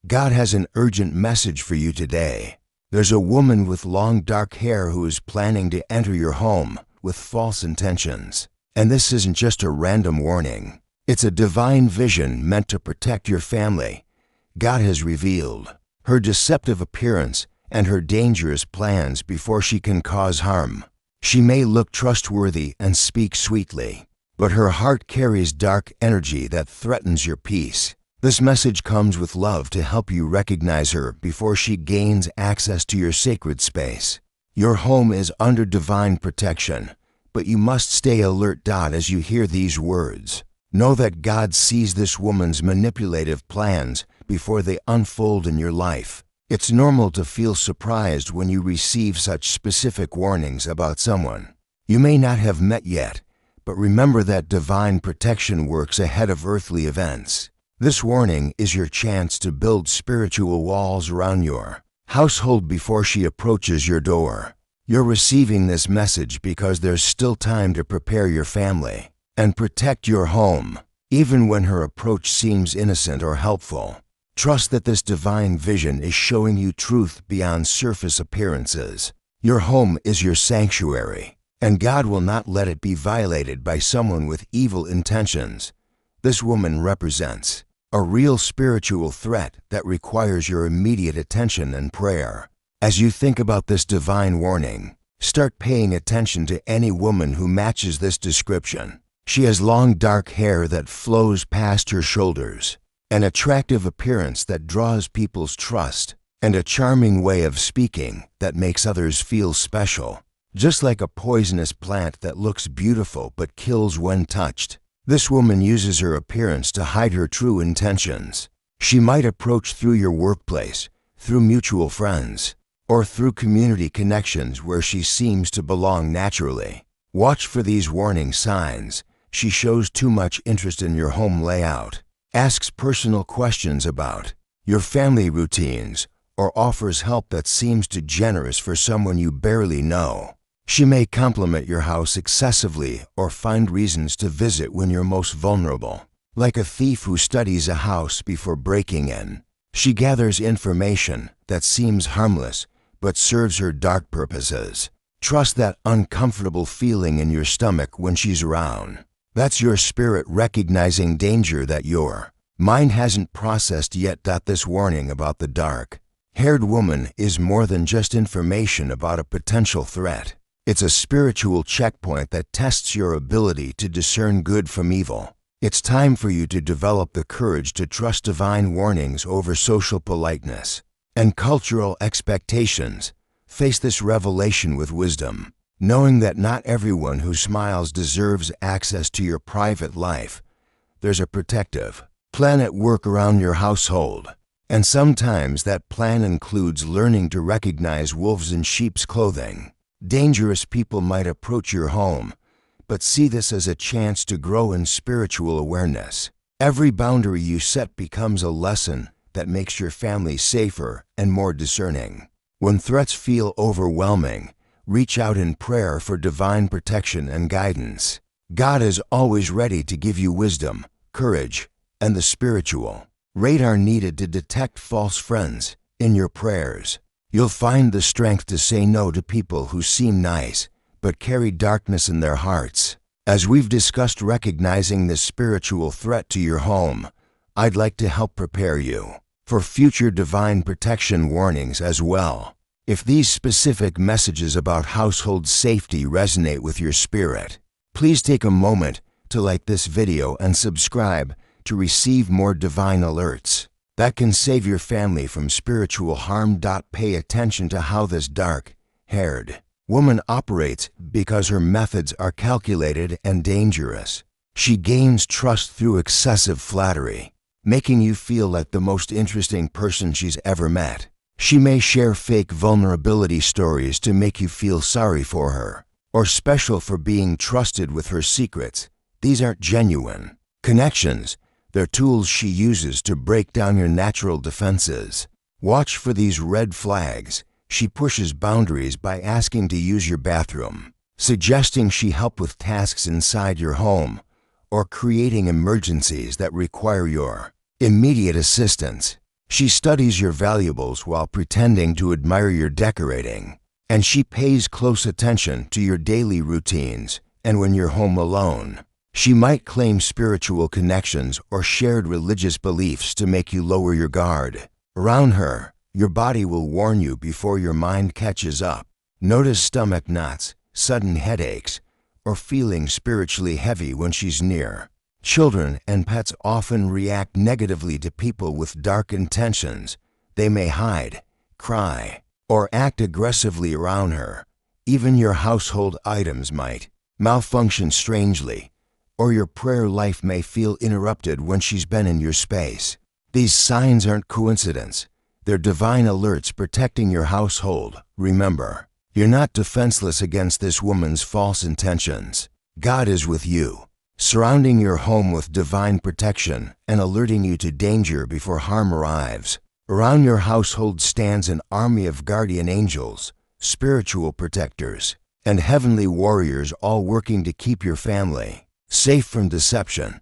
God has an urgent message for you today. There's a woman with long dark hair who is planning to enter your home with false intentions. And this isn't just a random warning. It's a divine vision meant to protect your family. God has revealed her deceptive appearance and her dangerous plans before she can cause harm. She may look trustworthy and speak sweetly, but her heart carries dark energy that threatens your peace. This message comes with love to help you recognize her before she gains access to your sacred space. Your home is under divine protection, but you must stay alert. As you hear these words, know that God sees this woman's manipulative plans before they unfold in your life. It's normal to feel surprised when you receive such specific warnings about someone you may not have met yet, but remember that divine protection works ahead of earthly events. This warning is your chance to build spiritual walls around your household before she approaches your door. You're receiving this message because there's still time to prepare your family and protect your home, even when her approach seems innocent or helpful. Trust that this divine vision is showing you truth beyond surface appearances. Your home is your sanctuary, and God will not let it be violated by someone with evil intentions. This woman represents a real spiritual threat that requires your immediate attention and prayer. As you think about this divine warning, start paying attention to any woman who matches this description. She has long dark hair that flows past her shoulders, an attractive appearance that draws people's trust, and a charming way of speaking that makes others feel special. Just like a poisonous plant that looks beautiful but kills when touched, this woman uses her appearance to hide her true intentions. She might approach through your workplace, through mutual friends, or through community connections where she seems to belong naturally. Watch for these warning signs. She shows too much interest in your home layout, asks personal questions about your family routines, or offers help that seems too generous for someone you barely know. She may compliment your house excessively or find reasons to visit when you're most vulnerable. Like a thief who studies a house before breaking in, she gathers information that seems harmless but serves her dark purposes. Trust that uncomfortable feeling in your stomach when she's around. That's your spirit recognizing danger that your mind hasn't processed yet. This warning about the dark-haired woman is more than just information about a potential threat. It's a spiritual checkpoint that tests your ability to discern good from evil. It's time for you to develop the courage to trust divine warnings over social politeness and cultural expectations. Face this revelation with wisdom, knowing that not everyone who smiles deserves access to your private life. There's a protective plan at work around your household, and sometimes that plan includes learning to recognize wolves in sheep's clothing. Dangerous people might approach your home, but see this as a chance to grow in spiritual awareness. Every boundary you set becomes a lesson that makes your family safer and more discerning. When threats feel overwhelming, reach out in prayer for divine protection and guidance. God is always ready to give you wisdom, courage, and the spiritual radar needed to detect false friends. In your prayers, you'll find the strength to say no to people who seem nice but carry darkness in their hearts. As we've discussed recognizing this spiritual threat to your home, I'd like to help prepare you for future divine protection warnings as well. If these specific messages about household safety resonate with your spirit, please take a moment to like this video and subscribe to receive more divine alerts that can save your family from spiritual harm. Pay attention to how this dark-haired woman operates because her methods are calculated and dangerous. She gains trust through excessive flattery, making you feel like the most interesting person she's ever met. She may share fake vulnerability stories to make you feel sorry for her or special for being trusted with her secrets. These aren't genuine connections. They're tools she uses to break down your natural defenses. Watch for these red flags. She pushes boundaries by asking to use your bathroom, suggesting she help with tasks inside your home, or creating emergencies that require your immediate assistance. She studies your valuables while pretending to admire your decorating. And she pays close attention to your daily routines and when you're home alone. She might claim spiritual connections or shared religious beliefs to make you lower your guard. Around her, your body will warn you before your mind catches up. Notice stomach knots, sudden headaches, or feeling spiritually heavy when she's near. Children and pets often react negatively to people with dark intentions. They may hide, cry, or act aggressively around her. Even your household items might malfunction strangely, or your prayer life may feel interrupted when she's been in your space. These signs aren't coincidence. They're divine alerts protecting your household. Remember, you're not defenseless against this woman's false intentions. God is with you, surrounding your home with divine protection and alerting you to danger before harm arrives. Around your household stands an army of guardian angels, spiritual protectors, and heavenly warriors, all working to keep your family safe from deception.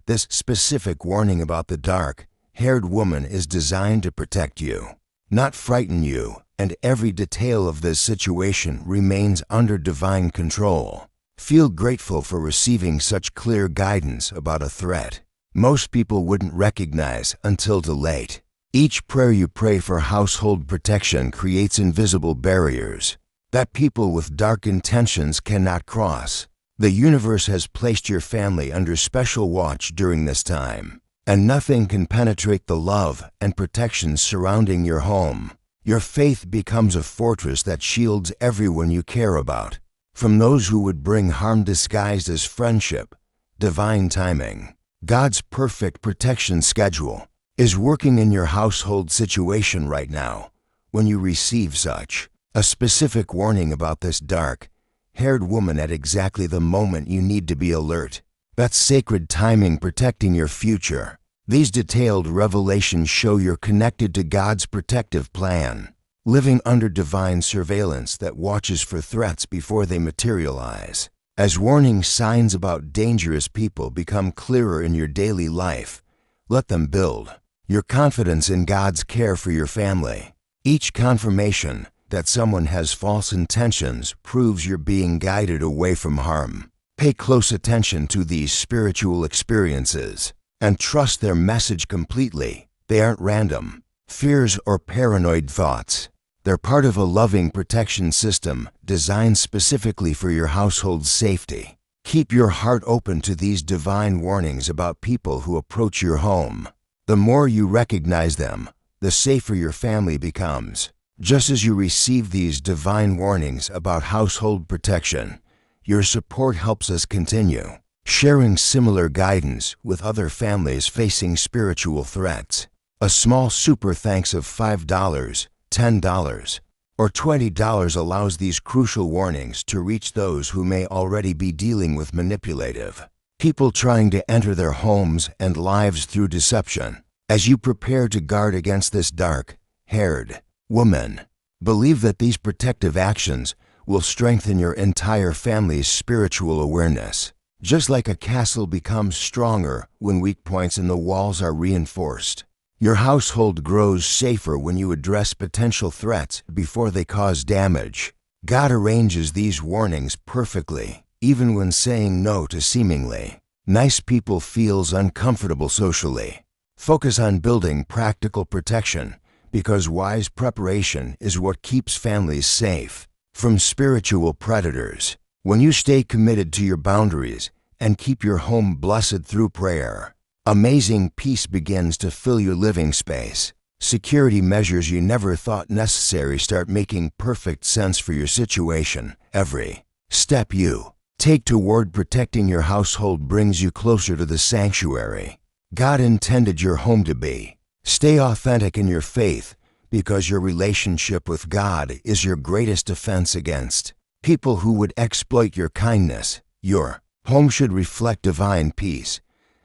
This specific warning about the dark-haired woman is designed to protect you, not frighten you, and every detail of this situation remains under divine control. Feel grateful for receiving such clear guidance about a threat most people wouldn't recognize until too late. Each prayer you pray for household protection creates invisible barriers that people with dark intentions cannot cross. The universe has placed your family under special watch during this time, and nothing can penetrate the love and protection surrounding your home. Your faith becomes a fortress that shields everyone you care about from those who would bring harm disguised as friendship. Divine timing. God's perfect protection schedule is working in your household situation right now when you receive such a specific warning about this dark-haired woman at exactly the moment you need to be alert. That's sacred timing protecting your future. These detailed revelations show you're connected to God's protective plan, living under divine surveillance that watches for threats before they materialize. As warning signs about dangerous people become clearer in your daily life, let them build your confidence in God's care for your family. Each confirmation that someone has false intentions proves you're being guided away from harm. Pay close attention to these spiritual experiences and trust their message completely. They aren't random fears or paranoid thoughts. They're part of a loving protection system designed specifically for your household's safety. Keep your heart open to these divine warnings about people who approach your home. The more you recognize them, the safer your family becomes. Just as you receive these divine warnings about household protection, your support helps us continue sharing similar guidance with other families facing spiritual threats. A small super thanks of $5, $10, or $20 allows these crucial warnings to reach those who may already be dealing with manipulative people trying to enter their homes and lives through deception. As you prepare to guard against this dark-haired woman, believe that these protective actions will strengthen your entire family's spiritual awareness. Just like a castle becomes stronger when weak points in the walls are reinforced, your household grows safer when you address potential threats before they cause damage. God arranges these warnings perfectly, even when saying no to seemingly nice people feels uncomfortable socially. Focus on building practical protection, because wise preparation is what keeps families safe from spiritual predators. When you stay committed to your boundaries and keep your home blessed through prayer, amazing peace begins to fill your living space. Security measures you never thought necessary start making perfect sense for your situation. Every step you take toward protecting your household brings you closer to the sanctuary God intended your home to be. Stay authentic in your faith, because your relationship with God is your greatest defense against people who would exploit your kindness. Your home should reflect divine peace,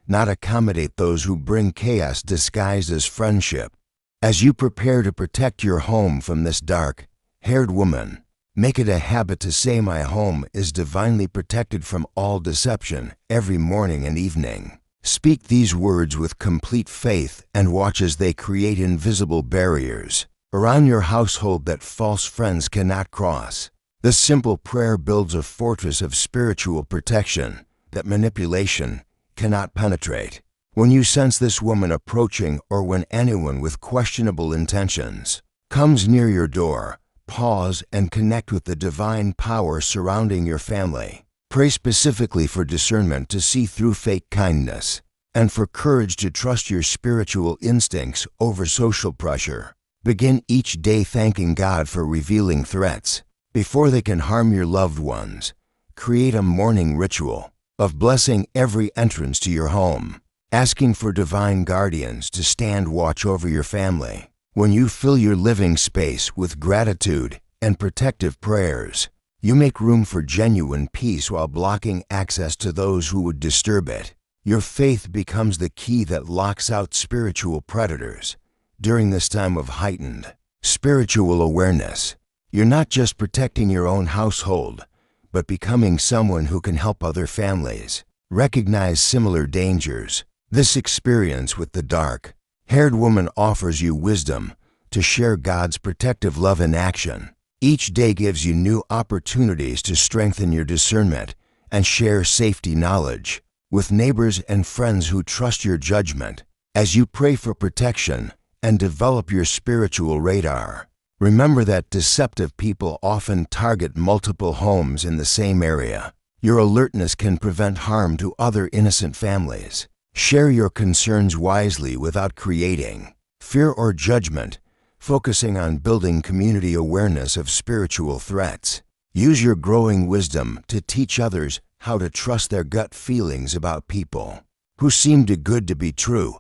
not accommodate those who bring chaos disguised as friendship. As you prepare to protect your home from this dark-haired woman, make it a habit to say, "My home is divinely protected from all deception," every morning and evening. Speak these words with complete faith and watch as they create invisible barriers around your household that false friends cannot cross. This simple prayer builds a fortress of spiritual protection that manipulation cannot penetrate. When you sense this woman approaching or when anyone with questionable intentions comes near your door, pause and connect with the divine power surrounding your family. Pray specifically for discernment to see through fake kindness and for courage to trust your spiritual instincts over social pressure. Begin each day thanking God for revealing threats before they can harm your loved ones. Create a morning ritual of blessing every entrance to your home, asking for divine guardians to stand watch over your family. When you fill your living space with gratitude and protective prayers, you make room for genuine peace while blocking access to those who would disturb it. Your faith becomes the key that locks out spiritual predators. During this time of heightened spiritual awareness, you're not just protecting your own household, but becoming someone who can help other families recognize similar dangers. This experience with the dark-haired woman offers you wisdom to share God's protective love in action. Each day gives you new opportunities to strengthen your discernment and share safety knowledge with neighbors and friends who trust your judgment. As you pray for protection and develop your spiritual radar, remember that deceptive people often target multiple homes in the same area. Your alertness can prevent harm to other innocent families. Share your concerns wisely without creating fear or judgment, focusing on building community awareness of spiritual threats. Use your growing wisdom to teach others how to trust their gut feelings about people who seem too good to be true.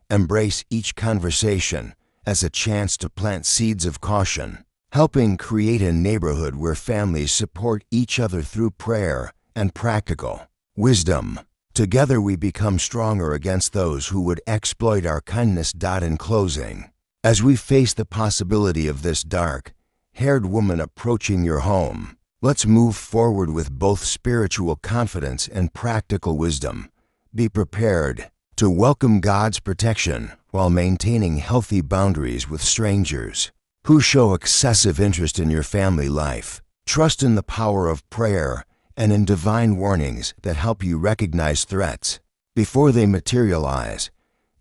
Embrace each conversation as a chance to plant seeds of caution, helping create a neighborhood where families support each other through prayer and practical wisdom. Together we become stronger against those who would exploit our kindness. In closing, as we face the possibility of this dark-haired woman approaching your home, let's move forward with both spiritual confidence and practical wisdom. Be prepared to welcome God's protection while maintaining healthy boundaries with strangers who show excessive interest in your family life. Trust in the power of prayer and in divine warnings that help you recognize threats before they materialize.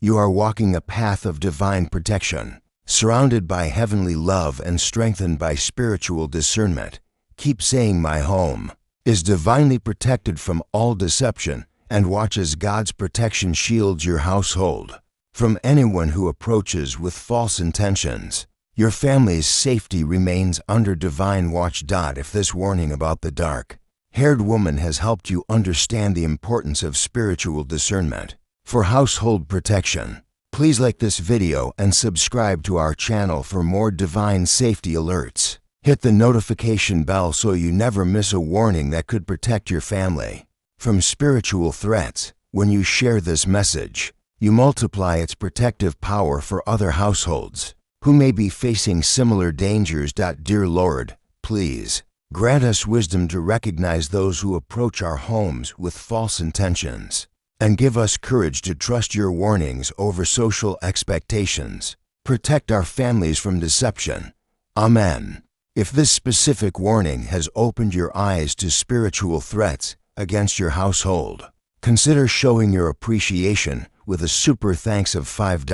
You are walking a path of divine protection, surrounded by heavenly love and strengthened by spiritual discernment. Keep saying, "My home is divinely protected from all deception," and watch as God's protection shields your household from anyone who approaches with false intentions. Your family's safety remains under divine watch. If this warning about the dark-haired woman has helped you understand the importance of spiritual discernment for household protection, please like this video and subscribe to our channel for more divine safety alerts. Hit the notification bell so you never miss a warning that could protect your family from spiritual threats. When you share this message, you multiply its protective power for other households who may be facing similar dangers. Dear Lord, please grant us wisdom to recognize those who approach our homes with false intentions, and give us courage to trust your warnings over social expectations. Protect our families from deception. Amen. If this specific warning has opened your eyes to spiritual threats against your household, consider showing your appreciation with a super thanks of $5,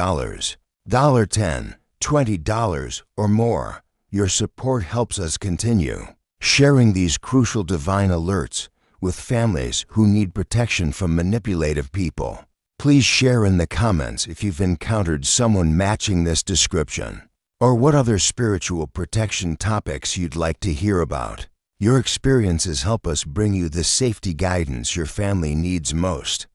$10, $20, or more. Your support helps us continue sharing these crucial divine alerts with families who need protection from manipulative people. Please share in the comments if you've encountered someone matching this description, or what other spiritual protection topics you'd like to hear about. Your experiences help us bring you the safety guidance your family needs most.